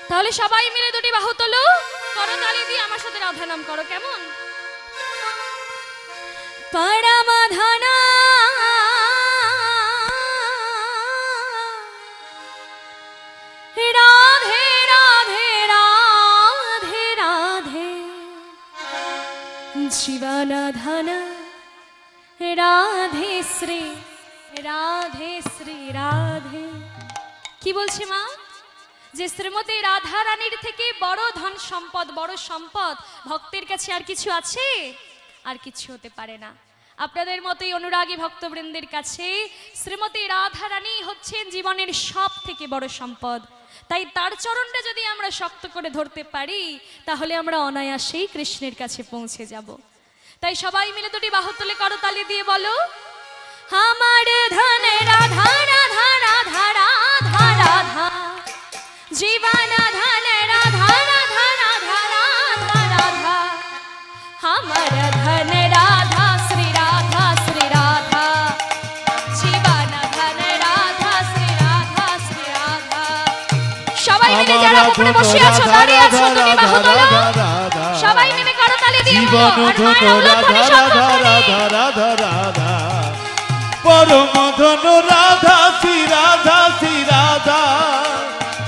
তাহলে সবাই মিলে দুটি বাহু তোলো, করতালি দিয়ে আমার সাথে রাধা নাম করো, কেমন? পরমাধানা রাধে রাধে রাধে রাধে জীবনাধান রাধে শ্রী রাধে। কি বলছে মা? যে শ্রীমতী রাধা রানীর থেকে বড় ধন সম্পদ, বড় সম্পদ ভক্তের কাছে আর কিছু আছে? আর কিছু হতে পারে না। আপনাদের মতোই অনুরাগী ভক্তবৃন্দের কাছে শ্রীমতী রাধা রানী হচ্ছেন জীবনের সব থেকে বড় সম্পদ। তাই তার চরণটা যদি আমরা শক্ত করে ধরতে পারি তাহলে আমরা অনায়াসেই কৃষ্ণের কাছে পৌঁছে যাব। তাই সবাই মিলে দুটি বাহু তুলে করতালি দিয়ে বলো, আমার ধন রাধা রাধা রাধা রাধা রাধা জীবন ধন রাধা রাধা রাধা রাধা রাধা আমার ধন রাধা শ্রী রাধা শ্রী রাধা জীবন ধন রাধা শ্রী রাধা শ্রী রাধা। সবাই মিলে যারা উপরে বসে আছো, দাঁড়িয়ে আছো, দুটি বাহু তোলো, সবাই মিলে করতালি দিয়ে বলো, জীবন রাধা রাধা রাধা রাধা রাধা পরম ধন রাধা শ্রী রাধা শ্রী রাধা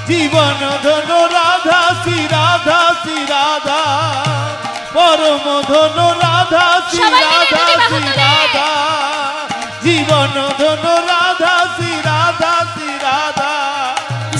জীবন ধন রাধা শ্রী রাধা শ্রী রাধা পরম ধন রাধা শ্রী রাধা শ্রী রাধা জীবন ধন রাধা শ্রী রাধা শ্রী রাধা।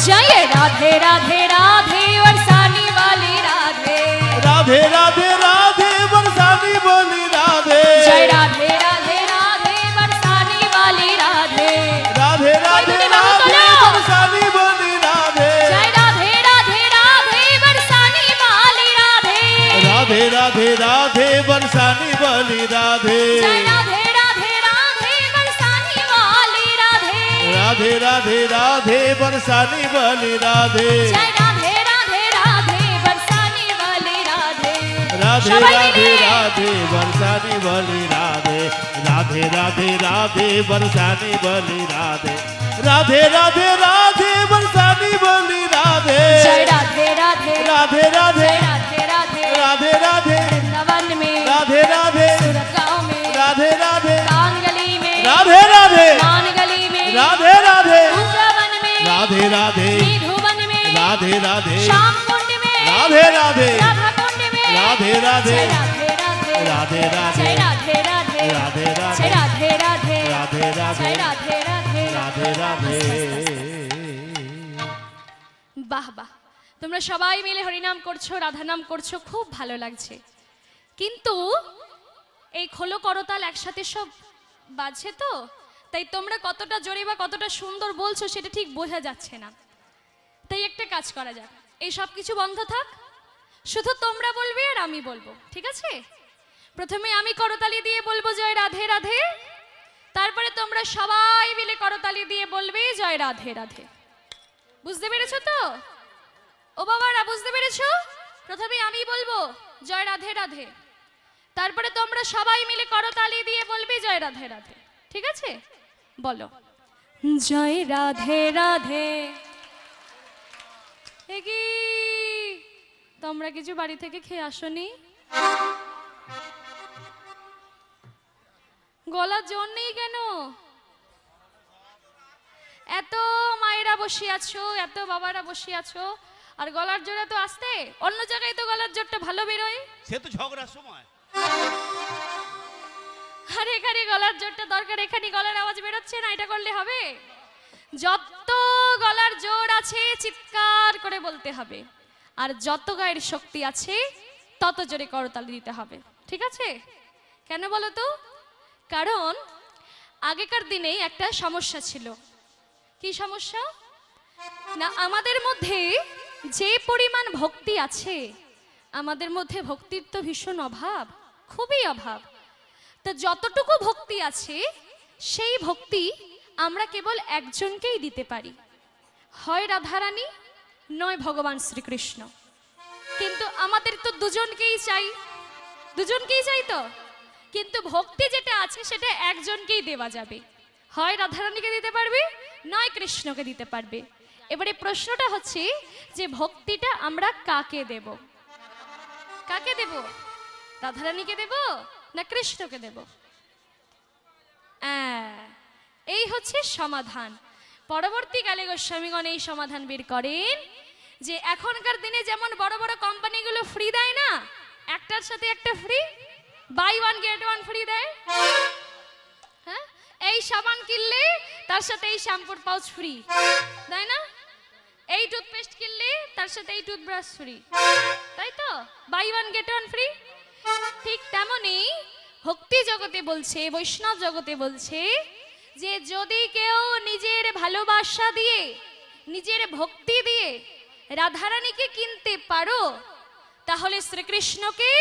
जय राधे राधे राधे बरसाने वाली राधे राधे राधे राधे बरसाने वाली राधे जय राधे राधे राधे बरसाने वाली राधे राधे राधे राधे बरसाने वाली राधे जय राधे राधे राधे बरसाने वाली राधे राधे राधे राधे बरसाने वाली राधे जय राधे राधे राधे बरसाने वाली राधे राधे राधे राधे बरसाने वाली राधे जय राधे राधे राधे बरसाने वाली राधे राधे राधे राधे बरसाने वाली राधे राधे राधे राधे बरसाने वाली राधे राधे राधे राधे बरसाने वाली राधे जय राधे राधे राधे राधे राधे राधे राधे राधे वृंदावन में राधे राधे गाँव में राधे राधे कांगली में राधे राधे मानगली में राधे राधे वृंदावन में राधे राधे निधुवन में राधे राधे श्याम कुंड में राधे राधे राधा कुंड में राधे राधे जय राधे राधे राधे राधे जय राधे राधे राधे राधे जय राधे राधे राधे राधे जय राधे राधे राधे राधे। বাহ বাহ, তোমরা সবাই মিলে হরিনাম করছো, রাধা নাম করছো, খুব ভালো লাগছে। কিন্তু এই খোলো করতাল একসাথে সব বাজছে তো, তাই তোমরা কতটা জোরে বা কতটা সুন্দর বলছো সেটা ঠিক বোঝা যাচ্ছে না। তাই একটা কাজ করা যাক, এই সব কিছু বন্ধ থাক, শুধু তোমরা বলবে আর আমি বলবো, ঠিক আছে? প্রথমে আমি করতালি দিয়ে বলবো জয় রাধে রাধে, তারপরে তোমরা সবাই মিলে করতালি দিয়ে বলবে জয় রাধে রাধে। বুঝতে পেরেছো তো? ও বাবারা বুঝতে পেরেছো? প্রথমে আমি বলবো জয় রাধে রাধে, তারপরে তোমরা সবাই মিলে করতালি দিয়ে বলবে জয় রাধে রাধে, ঠিক আছে? বলো জয় রাধে রাধে। কি তোমরা কিছু বাড়ি থেকে খেয়ে আসোনি? গলার জোর নেই কেন? এত মায়েরা বসে আছো, এত বাবারা বসে আছো, আর গলার জোরে তো আসতে, অন্য জায়গায় তো গলার জোরটা ভালো বেরোয়, সে তো ঝগড়ার সময়। আর এখানে গলার জোরটা দরকার, এখানে গলার আওয়াজ বেরোচ্ছে না, এটা করলে হবে? যত গলার জোর আছে চিৎকার করে বলতে হবে, আর যত গায়ের শক্তি আছে তত জোরে করতালি দিতে হবে, ঠিক আছে? কেন বলো তো? কারণ আগেকার দিনে একটা সমস্যা ছিল। কি সমস্যা? না, আমাদের মধ্যে যে পরিমাণ ভক্তি আছে, আমাদের মধ্যে ভক্তির তো ভীষণ অভাব, খুবই অভাব। তো যতটুকু ভক্তি আছে সেই ভক্তি আমরা কেবল একজনকেই দিতে পারি, হয় রাধারানী নয় ভগবান শ্রীকৃষ্ণ। কিন্তু আমাদের তো দুজনকেই চাই, দুজনকেই চাই তো, কিন্তু ভক্তি যেটা আছে সেটা একজনকেই দেওয়া যাবে, হয় রাধারানীকে দিতে পারবে নয় কৃষ্ণকে দিতে পারবে। এবারে প্রশ্নটা হচ্ছে যে ভক্তিটা আমরা কাকে দেব? কাকে দেব? রাধারানীকে দেব না কৃষ্ণকে দেব? এই হচ্ছে সমাধান। পরবর্তীকালে গোস্বামীগণ এই সমাধান বের করেন যে এখনকার দিনে যেমন বড় বড় কোম্পানিগুলো ফ্রি দেয় না, একটার সাথে একটা free, buy one get one free দেয়। হ্যাঁ, এই সাবান কিনলে তার সাথে এই শ্যাম্পুর পাউচ ফ্রি, তাই না? এই টুথপেস্ট কিনলে তার সাথে এই টুথব্রাশ ফ্রি, তাই তো? Buy one get one free. ঠিক তেমনি ভক্তি জগতে বলছে, বৈষ্ণব জগতে বলছে যে যদি কেউ নিজের ভালোবাসা দিয়ে, নিজের ভক্তি দিয়ে রাধারানীকে কিনতে পারো, তাহলে শ্রীকৃষ্ণকে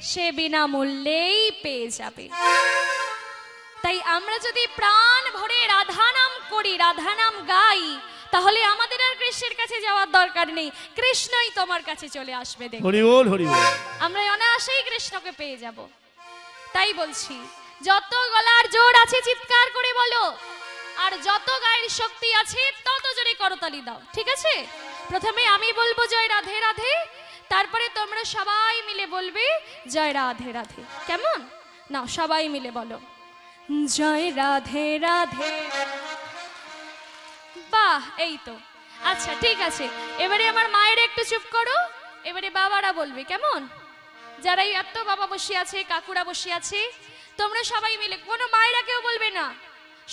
সে বিনামূল্যেই পেয়ে যাবে। তাই আমরা যদি প্রাণ ভরে রাধা নাম করি, রাধা নাম গাই, তাহলে আমাদের আর কৃষ্ণের কাছে যাওয়ার দরকার নেই, কৃষ্ণই তোমার কাছে চলে আসবে। দেখো, হরি বল, হরি বল। আমরা অনায়াসেই কৃষ্ণকে পেয়ে যাব। তাই বলছি, যত গলার জোর আছে চিৎকার করে বলো, আর যত গায়ের শক্তি আছে তত জোরে করতালি দাও, ঠিক আছে? প্রথমে আমি বলবো জয় রাধে রাধে, তারপরে তোমরা সবাই মিলে বলবে জয় রাধে রাধে। কেমন? না, সবাই মিলে বলো জয় রাধে রাধে। বাহ, এই তো। আচ্ছা, ঠিক আছে, এবারে আমার মায়ের একটু চুপ করো, এবারে বাবারা বলবে। কেমন? যারা এই এত বাবা বসে আছে, কাকুরা বসে আছে, তোমরা সবাই মিলে, কোনো মায়েরা কেউ বলবে না,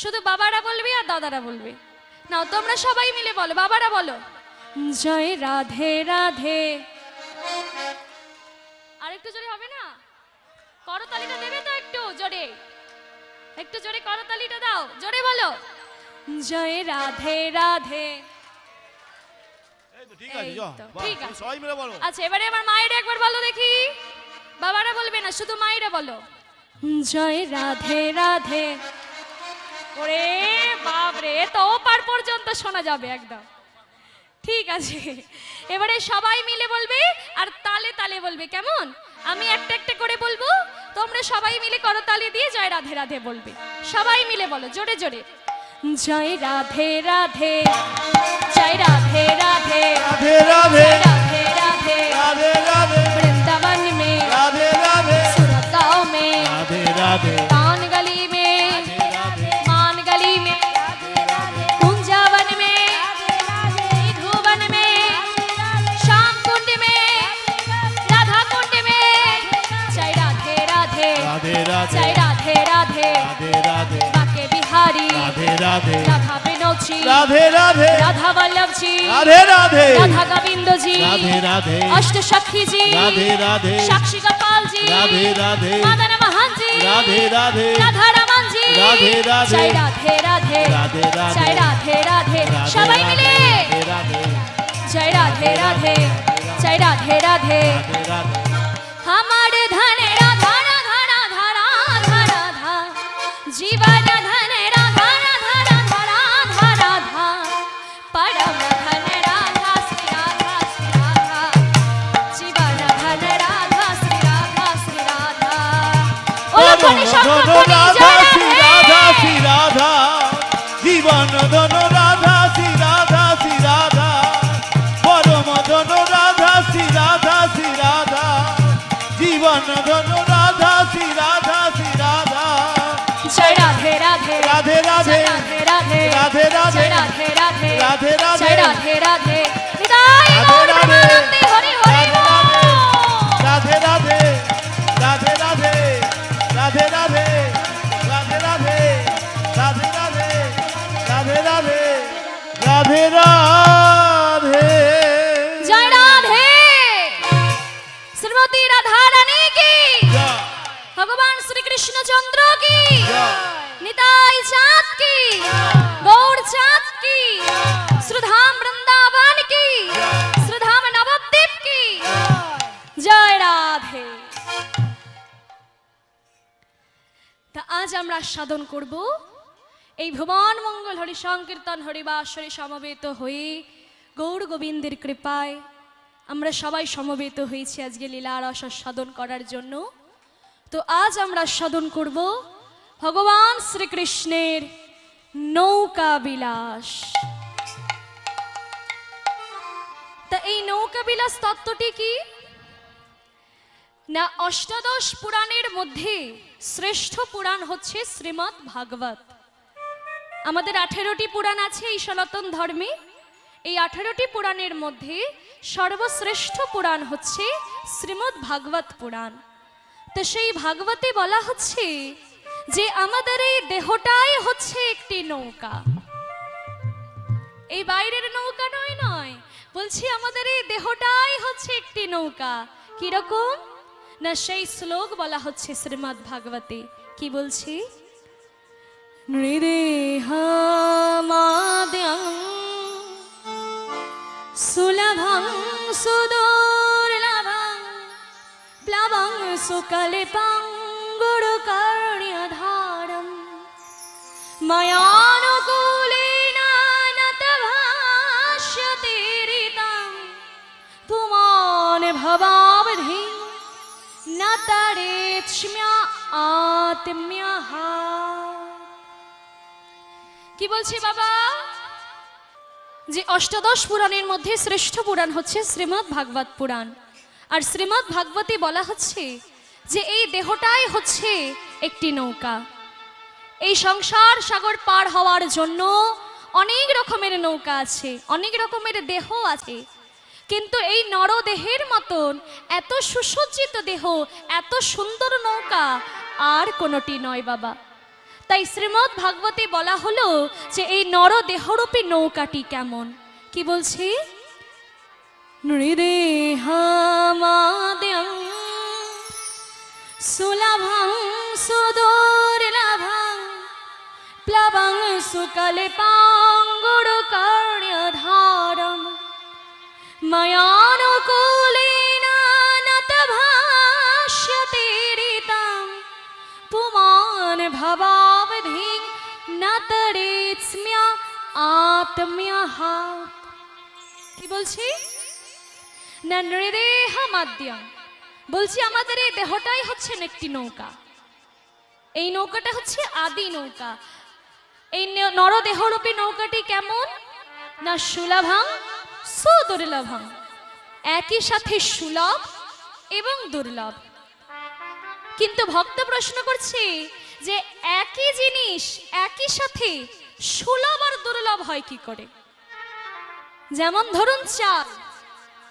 শুধু বাবারা বলবে আর দাদারা বলবে। নাও, তোমরা সবাই মিলে বলো, বাবারা বলো জয় রাধে রাধে। আর একটু জোরে হবে না? করতালিটা দেবে তো একটু জোরে, একটু জোরে করতালিটা দাও, জোরে বলো জয় রাধে রাধে। ঠিক আছে, ঠিক আছে, সবাই মিলে বলো। আচ্ছা, এবারে আমার মায়ের একবার বলো দেখি, বাবারা বলবে না, শুধু মায়েরা বলো জয় রাধে রাধে। ওরে বাপ রে, তো পার পর্যন্ত শোনা যাবে একদম। ঠিক আছে, এবারে সবাই মিলে বলবে আর তালে তালে বলবে। কেমন? আমি একটা একটা করে বলবো, তোমরা সবাই মিলে করতালি দিয়ে জয় রাধে রাধে বলবে। সবাই মিলে বলো জোরে জোরে জয় রাধে রাধে, জয় রাধে রাধে, রাধে রাধে, রাধে राधे राधे राधे, वृंदावन में राधे राधे, सूरत गाँव में राधे राधे, पान गली में, मान गली में, कुंजावन में, धुवन में, श्याम कुंड में, राधा कुंड में, जय राधे राधे, राधे राधे, जय राधे राधे, राधे राधे, बाके बिहारी, राधे राधे, राधा विनोद जी, राधे राधे, राधा वल्लभ जी, राधे राधे, राधा गोविंद जी, राधे राधे, अष्ट सखी जी, राधे राधे, साक्षी गोपाल जी, राधे राधे, मदन मोहन जी, राधे राधे, राधा रमन जी, राधे राधे, जय राधे राधे, राधे राधे, जय राधे राधे, सबाई मिले राधे राधे, जय राधे राधे, जय राधे राधे। राधे राधे, हमार धन राधा राधा राधा राधा राधा, जीवन धन राधा राधा राधा राधा राधा, परम धन राधा श्री राधा श्री राधा, जीवन धन राधा श्री राधा श्री राधा। ओ लोगों शंकर कोनी जय राधा श्री राधा, जीवन धन राधा श्री राधा श्री राधा, परम धन राधा श्री राधा श्री राधा, जीवन धन राधा श्री राधा श्री राधा, जय राधे राधे, राधे राधे, राधे राधे, राधे राधे, जय राधे राधे, राधे राधे, जय राधे राधे, निताई गौर प्रेमानंदी हरि हरि बोल। राधे राधे, राधे राधे, राधे राधे, राधे राधे, राधे राधे, राधे राधे, राधे राधे, जय राधे, श्रीमती राधा रानी की, भगवान श्री कृष्ण चंद्र की, निताई चाँद की, गौर चाँद की, श्रीधाम वृंदावन की, श्रीधाम नवद्वीप की, जय राधे। তা আজ আমরা সাধন করব এই ভুবন মঙ্গল হরি সংকীর্তন হরিবাসরে সমবেত হয়ে গৌর গোবিন্দের কৃপায় আমরা সবাই সমবেত হয়েছি আজকে লীলা রস সাধন করার জন্য। তো আজ আমরা সাধন করব ভগবান শ্রীকৃষ্ণের নৌকা বিলাস। তা এই নৌকা বিলাস তত্ত্বটি কি না, অষ্টাদশ পুরাণের মধ্যে শ্রেষ্ঠ পুরাণ হচ্ছে শ্রীমদ্ ভাগবত। আমাদের 18টি পুরাণ আছে এই সনাতন ধর্মে। এই 18টি পুরাণের মধ্যে সর্বশ্রেষ্ঠ পুরাণ হচ্ছে শ্রীমদ্ ভাগবত পুরাণ। তো সেই ভাগবতে বলা হচ্ছে যে আমাদের এই দেহটাই হচ্ছে একটি নৌকা, এই বাইরের নৌকা নয় নয়, বলছি আমাদের এই দেহটাই হচ্ছে একটি নৌকা। কিরকম না, সেই শ্লোক বলা হচ্ছে শ্রীমদ্ ভাগবতে। কি বলছি, নৃদেহমাদ্যং সুলভং সুদুর্লভং প্লবং সুকল্পং গুরুকর্ণ্যধারম ময়ানুকূলেন নতভাষ্যতে ঋতং পুমাन् ভবাবধি ন তরেৎস্ম্য আত্ম্যঃ। কি বলছি বাবা, যে অষ্টাদশ পুরাণের মধ্যে শ্রেষ্ঠ পুরাণ হচ্ছে শ্রীমদ্ ভাগবত পুরাণ। আর শ্রীমদ্ ভাগবতে বলা হচ্ছে যে এই দেহটাই হচ্ছে একটি নৌকা। এই সংসার সাগর পার হওয়ার জন্য অনেক রকমের নৌকা আছে, অনেক রকমের দেহ আছে, কিন্তু এই নরদেহের মতন এত সুসজ্জিত দেহ, এত সুন্দর নৌকা আর কোনোটি নয় বাবা। তাই শ্রীমদ্ ভাগবতে বলা হলো যে এই নরদেহরূপী নৌকাটি কেমন। কি বলছি, নৃদেহমাদ্যং সুলভং সুদুর্লভং প্লবং সুকল্পং গুরুকর্ণ্যধারম ময়ানুকূলেন নতভাষ্যতে ঋতং পুমাन् ভবাবধি ন তরেৎস্ম্য আত্ম্যঃ। কি বলছি না, নৃদেহমাদ্যং, বলছি আমাদের এই দেহটাই হচ্ছে একটি নৌকা। এই নৌকাটা হচ্ছে আদি নৌকা। এই নরদেহরূপী নৌকাটি কেমন না, সুলভং সুদুর্লভং, একই সাথে সুলভ এবং দুর্লভ। কিন্তু ভক্ত প্রশ্ন করছে যে একই জিনিস একই সাথে সুলভ আর দুর্লভ হয় কি করে? যেমন ধরুন চাল,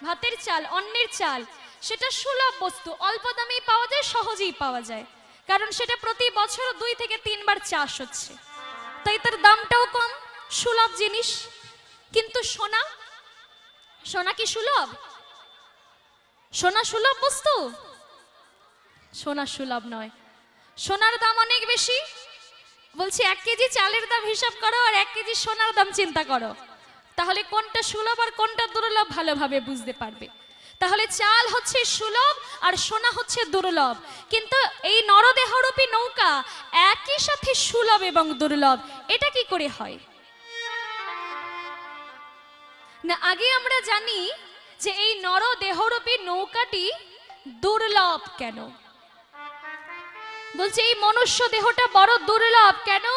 ভাতের চাল, অন্যের চাল, সেটা সুলভ বস্তু, অল্প দামেই পাওয়া যায়, সহজেই পাওয়া যায়, কারণ সেটা প্রতি বছর 2 থেকে 3 বার চাষ হচ্ছে, তাই তার দামটাও কম, সুলভ জিনিস। কিন্তু সোনা, সোনা কি সুলভ? সোনা সুলভ বস্তু? সোনা সুলভ নয়, সোনার দাম অনেক বেশি। বলছি 1 কেজি চালের দাম হিসাব করো আর 1 কেজি সোনার দাম চিন্তা করো, তাহলে কোনটা সুলভ আর কোনটা দুর্লভ ভালোভাবে বুঝতে পারবে। তাহলে চাল হচ্ছে সুলভ আর সোনা হচ্ছে দুর্লভ, কিন্তু এই নরদেহরূপী নৌকা একই সাথে সুলভ এবং দুর্লভ, এটা কি করে হয় না? আগে আমরা জানি যে এই নরদেহরূপী নৌকাটি দুর্লভ কেন। বলছে এই মনুষ্য দেহটা বড় দুর্লভ কেন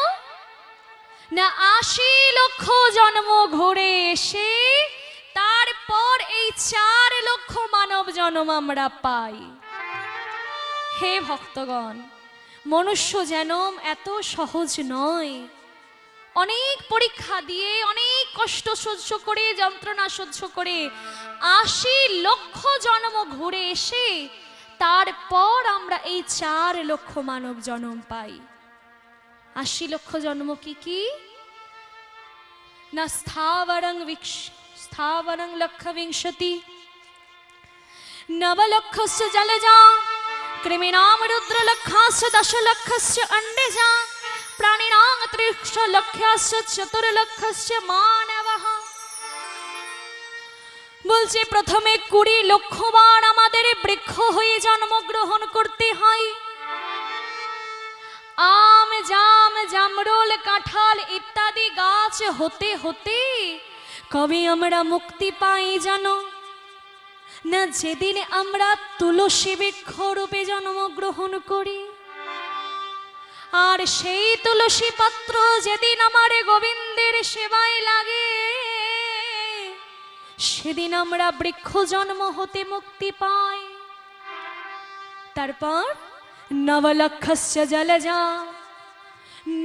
না, 80 লক্ষ জন্ম ঘুরে এসে তারপর এই 4 লক্ষ মানব জন্ম আমরা পাই। হে ভক্তগণ, মনুষ্য জন্ম এত সহজ নয়। অনেক পরীক্ষা দিয়ে, অনেক কষ্ট সহ্য করে, যন্ত্রণা সহ্য করে 80 লক্ষ জন্ম ঘুরে এসে তারপর আমরা এই 4 লক্ষ মানব জন্ম পাই। 80 লক্ষ জন্ম কি কি না, স্থাবরং লক্ষ বিংশতি নবলক্ষস্য জলজা কৃমিনাম রুদ্র লক্ষাস্য 10 লক্ষস্য অন্ডজা প্রাণিনাং 30 লক্ষস্য 4 লক্ষস্য মানবঃ। বলছে প্রথমে 20 লক্ষ বার আমাদের বৃক্ষ হয়ে জন্মগ্রহণ করতে হয়। আম, জাম, জামরুল, কাঁঠাল ইত্যাদি গাছ হতে হতে কবে আমরা মুক্তি পাই জানো না? যেদিন আমরা তুলসী বৃক্ষ রূপে জন্মগ্রহণ করি। আর সেই তুলসী পত্র যেদিন আমার গোবিন্দের সেবায় লাগে, সেদিন আমরা বৃক্ষ জন্ম হতে মুক্তি পাই। তারপর নবলক্ষস্য জলজা,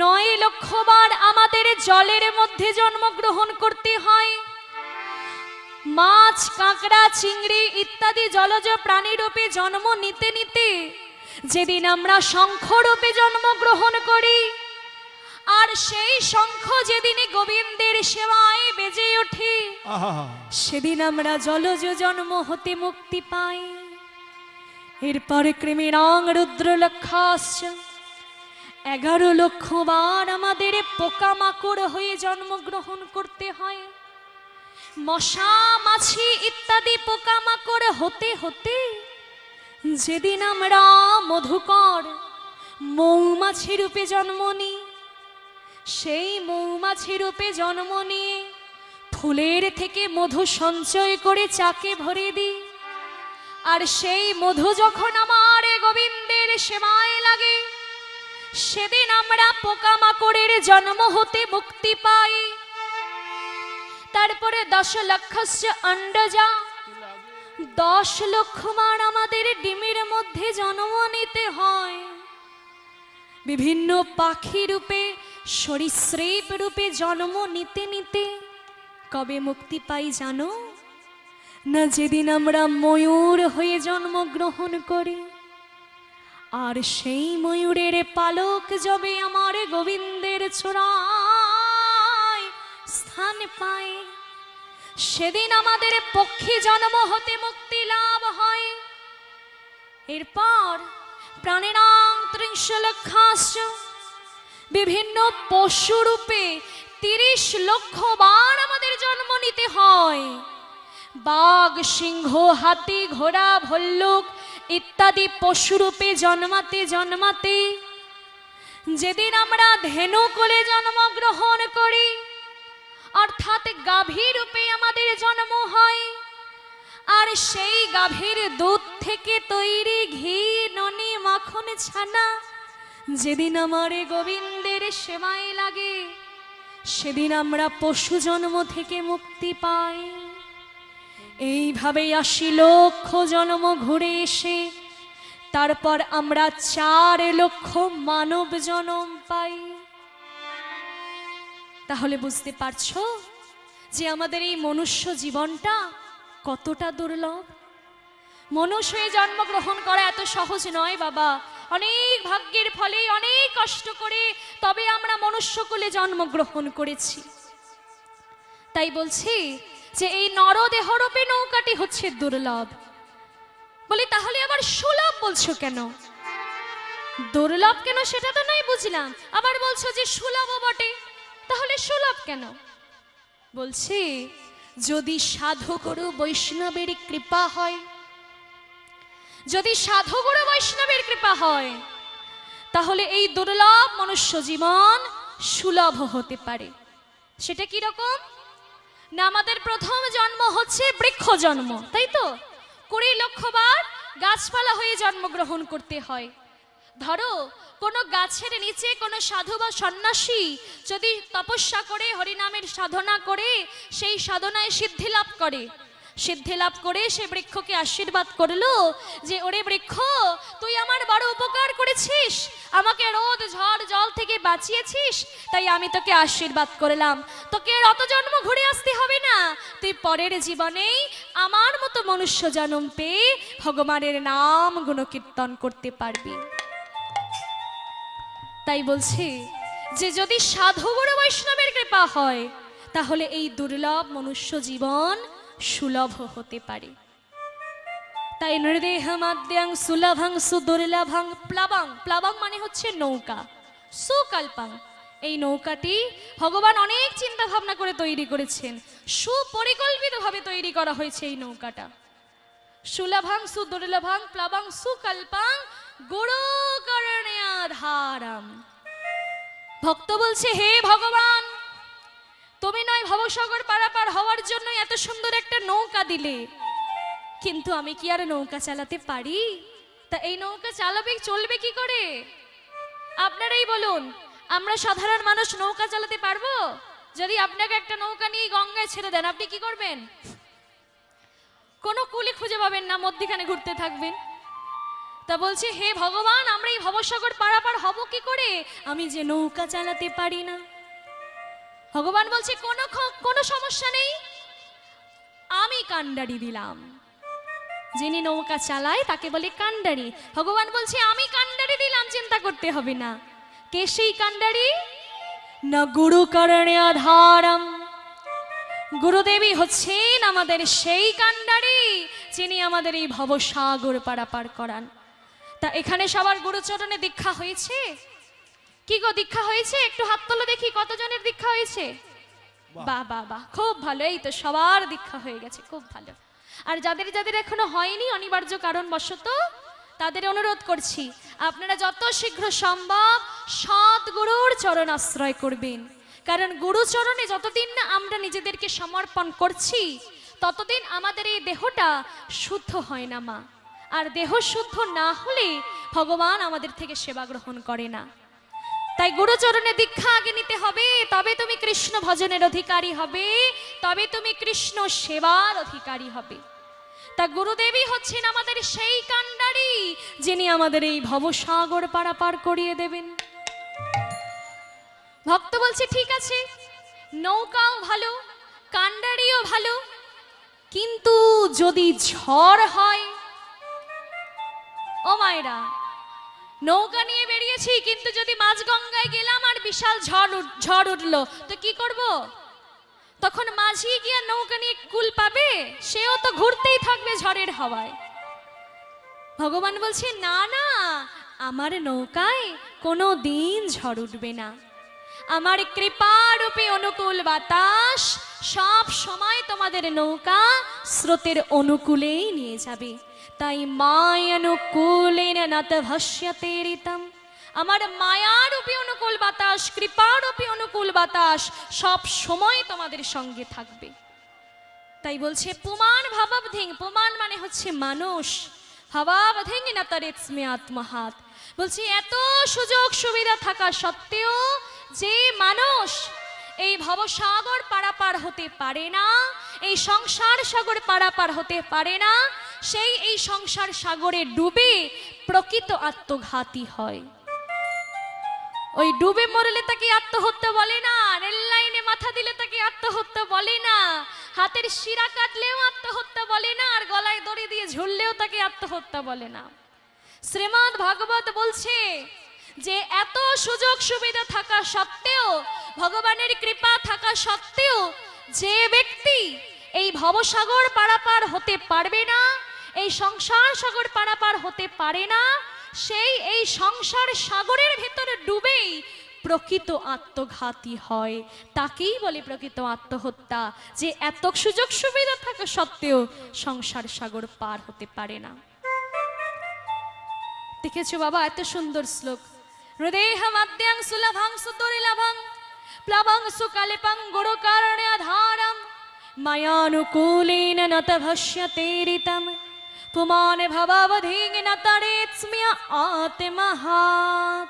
9 লক্ষ বার আমাদের জলের মধ্যে জন্মগ্রহণ করতে হয়। মাছ, কাঁকড়া, চিংড়ি ইত্যাদি জলজ প্রাণীরূপে জন্ম নিতে নিতে যেদিন আমরা শঙ্খরূপে জন্মগ্রহণ করি, আর সেই শঙ্খ যেদিনে গোবিন্দের সেবায় বেজে ওঠে, সেদিন আমরা জলজ জন্ম হতে মুক্তি পাই। এরপরে কৃমিরং রুদ্রলক্ষাস্য, 11 লক্ষ বার আমাদের পোকামাকড় হয়ে জন্মগ্রহণ করতে হয়। মশা, মাছি ইত্যাদি পোকামাকড় হতে হতে যেদিন আমরা মধুকর মৌমাছি রূপে জন্ম নিই, সেই মৌমাছি রূপে জন্ম নিয়ে ফুলের থেকে মধু সঞ্চয় করে চাকে ভরে দিই। আর সেই মধু যখন আমার গোবিন্দের সেবায় লাগে, সেদিন আমরা পোকামাকড়ের জন্ম হতে মুক্তি পাই। তারপরে 10 লক্ষস্য অণ্ডজা, 10 লক্ষ বার আমাদের ডিমের মধ্যে জন্ম নিতে হয়। বিভিন্ন পাখি রূপে, সরীসৃপ রূপে জন্ম নিতে নিতে কবে মুক্তি পাই জানো? না, যেদিন আমরা ময়ূর হয়ে জন্মগ্রহণ করি, আর সেই ময়ূরের পালক যবে আমার গোবিন্দের চূড়ায় স্থান পায়, সেদিন আমাদের পক্ষী জন্ম হতে মুক্তি লাভ হয়। এরপর প্রাণিনাং 30 লক্ষাস্য, বিভিন্ন পশু রূপে 30 লক্ষ বার আমাদের জন্ম নিতে হয়। বাঘ, সিংহ, হাতি, ঘোড়া, ভল্লুক ইত্যাদি পশুরূপে জন্মাতে জন্মাতে যেদিন আমরা ধেনু কোলে জন্মগ্রহণ করি, অর্থাৎ গাভী রূপে আমাদের জন্ম হয়, আর সেই গাভীর দুধ থেকে তৈরি ঘি, ননি, মাখন, ছানা যেদিন আমার গোবিন্দের সেবায় লাগে, সেদিন আমরা পশু জন্ম থেকে মুক্তি পাই। এইভাবে 80 লক্ষ জন্ম ঘুরে এসে তারপর আমরা 4 লক্ষ মানব জন্ম পাই। তাহলে বুঝতে পারছো যে আমাদের এই মনুষ্য জীবনটা কতটা দুর্লভ। মনুষ্য হয়ে জন্মগ্রহণ করা এত সহজ নয় বাবা। অনেক ভাগ্যের ফলে, অনেক কষ্ট করে তবে আমরা মনুষ্যকুলে জন্মগ্রহণ করেছি। তাই বলছি যে এই নরদেহরূপে নৌকাটি হচ্ছে দুর্লভ। বলি তাহলে আবার সুলভ বলছো কেন? দুর্লভ কেন সেটা তো নয় বুঝলাম, আবার বলছো যে সুলভ বটে, তাহলে সুলভ কেন? বলছি যদি সাধুগুরু বৈষ্ণবের কৃপা হয়, যদি সাধুগুরু বৈষ্ণবের কৃপা হয়, তাহলে এই দুর্লভ মনুষ্য জীবন সুলভ হতে পারে। সেটা কি রকম না, আমাদের প্রথম জন্ম হচ্ছে বৃক্ষ জন্ম, তাই তো? 20 লক্ষ বার গাছপালা হয়ে জন্মগ্রহণ করতে হয়। ধরো কোনো গাছের নিচে কোনো সাধু বা সন্ন্যাসী যদি তপস্যা করে, হরিনামের সাধনা করে, সেই সাধনায় সিদ্ধি লাভ করে, সিদ্ধি লাভ করে সে বৃক্ষকে আশীর্বাদ করলো যে ওরে বৃক্ষ, তুই আমার বড় উপকার করেছিস, আমাকে রোদ ঝড় জল থেকে বাঁচিয়েছিস, তাই আমি তোকে আশীর্বাদ করলাম। তোকে অত জন্ম ঘুরে আসতে হবে না, তুই পরের জীবনেই আমার মতো মনুষ্য জন্ম পেয়ে ভগবানের নাম গুণকীর্তন করতে পারবি। তাই বলছি যে যদি সাধুগুরু বৈষ্ণবের কৃপা হয়, তাহলে এই দুর্লভ মনুষ্য জীবন সুলভ হতে পারে। তাই নৃদেহমাদ্যাং সুলভং সুদুর্লভং প্লাবং, প্লাবং মানে হচ্ছে নৌকা, সুকল্পং, এই নৌকাটি ভগবান অনেক চিন্তা ভাবনা করে তৈরি করেছেন, সুপরিকল্পিতভাবে তৈরি করা হয়েছে এই নৌকাটা। সুলভং সুদুর্লভং প্লাবং সুকল্পং গুরুকরণেয়াধারম। ভক্ত বলছে, হে ভগবান, তুমি নয় ভবসাগর পারাপার হওয়ার জন্য এত সুন্দর একটা নৌকা দিলে, কিন্তু আমি কি আর নৌকা চালাতে পারি? তা এই নৌকা চালাবে, চলবে কি করে? আপনারাই বলুন, আমরা সাধারণ মানুষ নৌকা চালাতে পারবো? যদি আপনাকে একটা নৌকা নিয়ে গঙ্গায় ছেড়ে দেন, আপনি কি করবেন? কোনো কুলি খুঁজে পাবেন না, মধ্যখানে ঘুরতে থাকবেন। তা বলছে, হে ভগবান, আমরা এই ভবসাগর পারাপার হব কি করে, আমি যে নৌকা চালাতে পারি না। ভগবান বলছে, কোনো সমস্যা নেই, আমি কান্ডারি দিলাম। যিনি নৌকা চালায় তাকে বলে কান্ডারি। ভগবান বলছে, আমি কান্ডারি দিলাম, চিন্তা করতে হবে না। কে সেই কান্ডারি? না গুরু করণে আধারম। গুরুদেবী হচ্ছেন আমাদের সেই কান্ডারি, যিনি আমাদের এই ভবসাগর পারাপার করান। তা এখানে সবার গুরুচরণে দীক্ষা হয়েছে? কি গো, দীক্ষা হয়েছে? একটু হাত তোলো দেখি, কতজনের দীক্ষা হয়েছে? বাহ বাহ বাহ, খুব ভালো। এই তো সবার দীক্ষা হয়ে গেছে, খুব ভালো। আর যাদের যাদের এখনো হয়নি অনিবার্য কারণবশত, তাদের অনুরোধ করছি আপনারা যত শীঘ্র সম্ভব সৎগুরুর চরণ আশ্রয় করবেন। কারণ গুরুচরণে যতদিন না আমরা নিজেদেরকে সমর্পণ করছি, ততদিন আমাদের এই দেহটা শুদ্ধ হয় না মা। আর দেহ শুদ্ধ না হলে ভগবান আমাদের থেকে সেবা গ্রহণ করে না। তাই গুরুচরণে দীক্ষা আগে নিতে হবে, তবে তুমি কৃষ্ণ ভজনের অধিকারী হবে, তবে তুমি কৃষ্ণ সেবার অধিকারী হবে। তা গুরুদেবী হচ্ছেন আমাদের সেই কান্ডারি, যিনি আমাদের এই ভবসাগর পারাপার করিয়ে দেবেন। ভক্ত বলছে, ঠিক আছে, নৌকাও ভালো, কান্ডারিও ভালো, কিন্তু যদি ঝড় হয়। ও মায়েরা, নৌকা নিয়ে বেরিয়েছি, কিন্তু যদি মাঝগঙ্গায় গেলাম আর বিশাল ঝড় উঠলো, তো কি করব? তখন মাঝি গিয়ে নৌকা নিয়ে কুল পাবে? সেও তো ঘুরতেই থাকবে ঝড়ের হাওয়ায়। ভগবান বলছে, না না, আমার নৌকায় কোনো দিন ঝড় উঠবে না। আমার কৃপারূপে অনুকূল বাতাস সব সময় তোমাদের নৌকা স্রোতের অনুকূলেই নিয়ে যাবে। তাই মায়ানুকূলেন নত ভাষ্যতে ঋতম। আমার মায়ারূপী অনুকূল বাতাস, কৃপারূপী অনুকূল বাতাস সব সময় তোমাদের সঙ্গে থাকবে। তাই বলছে, পুমান ভাবাবধিং, পুমান মানে হচ্ছে মানুষ, ভাবাবধিং নতরেৎস্মে আত্মহাত। বলছি, এত সুযোগ সুবিধা থাকা সত্ত্বেও যে মানুষ এই ভবসাগর পারাপার হতে পারে না, এই সংসার সাগর পারাপার হতে পারে না, সেই এই সংসার সাগরে ডুবে প্রকৃত আত্মঘাতী হয়। ওই ডুবে মরলে তাকে আত্মহত্যা বলে না, রেল লাইনে মাথা দিলে তাকে আত্মহত্যা বলে না, হাতের শিরা কাটলেও আত্মহত্যা বলে না, আর গলায় দড়ি দিয়ে ঝুললেও তাকে আত্মহত্যা বলে না। শ্রীমদ্ ভাগবত বলছে যে এত সুযোগ সুবিধা থাকা সত্ত্বেও, ভগবানের কৃপা থাকা সত্ত্বেও, যে ব্যক্তি এই ভবসাগর পারাপার হতে পারবে না, এই সংসার সাগর পারাপার হতে পারে না, সেই এই সংসার সাগরের ভেতরে ডুবেই প্রকৃত আত্মঘাতী হয়। তাকেই বলে প্রকৃত আত্মহত্যা, যে এত সুযোগ সুবিধা থাকা সত্ত্বেও সংসার সাগর পার হতে পারে না। দেখেছো বাবা, এত সুন্দর শ্লোক। হৃদয়মাদ্যাং সুলভাং সুদুর্লভং প্লবং সুকল্পং গুরু কারণে আধারম মায়ানুকূলেন নত ভাষ্যতে ঋতম পুমান ভবাবধিং নতরেৎস্মে আত্মহাত।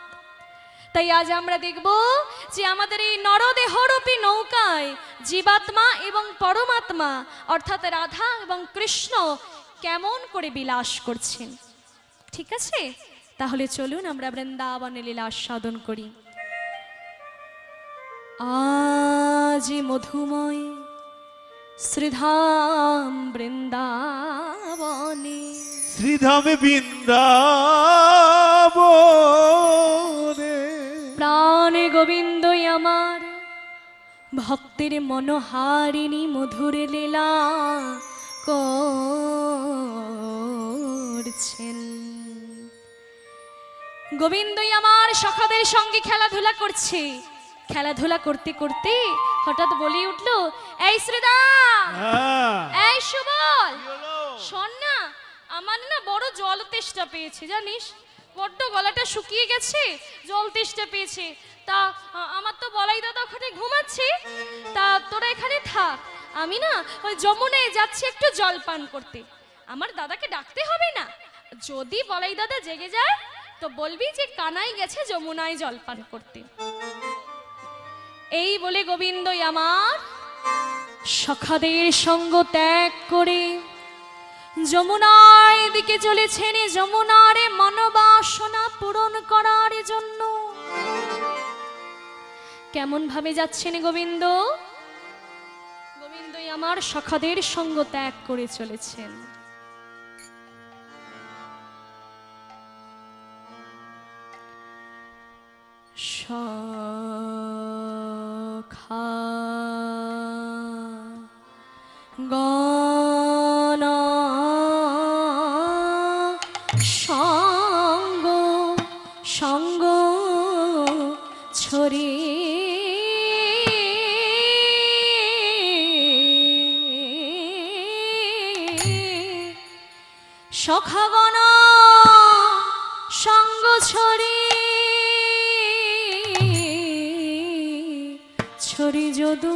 তাই আজ আমরা দেখব যে আমাদের এই নরদেহরূপী নৌকায় জীবাত্মা এবং পরমাত্মা অর্থাৎ রাধা এবং কৃষ্ণ কেমন করে বিলাস করছেন। ঠিক আছে, তাহলে চলুন আমরা বৃন্দাবনে লীলা আস্বাদন করি। আজ মধুময় শ্রীধাম বৃন্দাবনে, শ্রীধামে বৃন্দাবনে প্রাণে গোবিন্দই আমার ভক্তের মনোহারিণী মধুর লীলা করছেন। গোবিন্দই আমার সখাদের সঙ্গে খেলাধুলা করছে। খেলাধুলা করতে করতে হঠাৎ বলে উঠলো, এই শ্রীদাম, এই সুবল, শোন না, আমার না বড় জল তেষ্টা পেয়েছে, জানিস, বড্ড গলাটা শুকিয়ে গেছে, জল তেষ্টা পেয়েছে। তা আমার তো বলাই দাদা ওখানে ঘুমাচ্ছে, তা তোরা এখানে থাক, আমি না ওই যমুনায় যাচ্ছি একটু জল পান করতে। আমার দাদাকে ডাকতে হবে না, যদি বলাই দাদা জেগে যায় তো বলবি যে কানাই গেছে যমুনায় জল পান করতে। এই বলে গোবিন্দই আমার সখাদের সঙ্গ ত্যাগ করে যমুনার দিকে চলেছেন যমুনার মনোবাসনা পূরণ করার জন্য। কেমন ভাবে যাচ্ছেন গোবিন্দ? গোবিন্দই আমার সখাদের সঙ্গ ত্যাগ করে চলেছেন। সখা গণ সঙ্গ সঙ্গ ছড়ি সখাগণ সঙ্গ ছড়ি ছড়ি যদু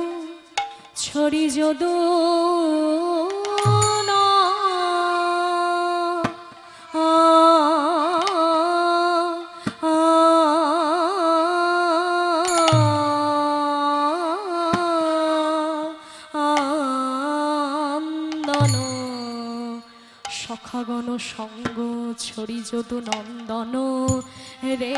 সখাগণ সঙ্গ ছড়ি যদু নন্দন রে